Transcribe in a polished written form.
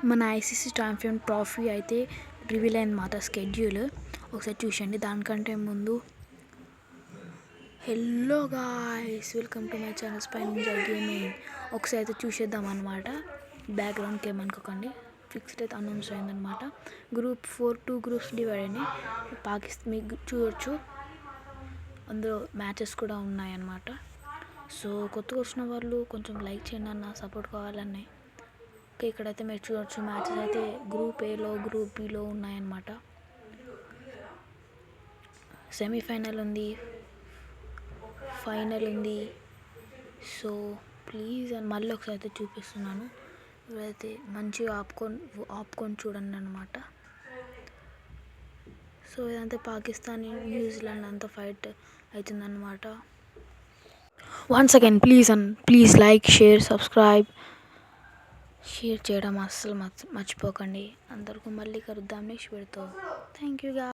మన ICC champion trophy అయితే reveal అయిందన్నమాట స్కెడ్యూల్. ఒకసారి చూసండి. దానికంటే ముందు hello guys, welcome to my channel spy ninja gaming. ఒకసారి అయితే చూసేద్దాం అనమాట. బ్యాక్గ్రౌండ్కి ఏమనుకోకండి. ఫిక్స్డ్ అయితే అనౌన్స్ అయిందనమాట. గ్రూప్ 4 2 గ్రూప్స్ డివైడ్ అయినాయి. పాకిస్తాన్ మీకు చూడొచ్చు, అందులో మ్యాచెస్ కూడా ఉన్నాయన్నమాట. సో కొత్తగా వచ్చిన వాళ్ళు కొంచెం లైక్ చేయండి అన్న, సపోర్ట్ కావాలన్నాయి. ఓకే, ఇక్కడైతే మీరు చూడొచ్చు మ్యాచెస్ అయితే గ్రూప్ ఏలో గ్రూప్ బిలో ఉన్నాయన్నమాట. సెమీఫైనల్ ఉంది, ఫైనల్ ఉంది. సో ప్లీజ్ అని మళ్ళీ ఒకసారి అయితే చూపిస్తున్నాను. ఇవైతే మంచిగా ఆపుకొని చూడండి అనమాట. సో ఇదంతా పాకిస్తాన్ న్యూజిలాండ్ అంతా ఫైట్ అవుతుందన్నమాట. Once again please like, share, subscribe. Share చేయడం అస్సలు మర్చిపోకండి. అందరికీ మళ్ళీ కలుద్దాం నెక్స్ట్ వీడియోతో. థ్యాంక్ యూ గా.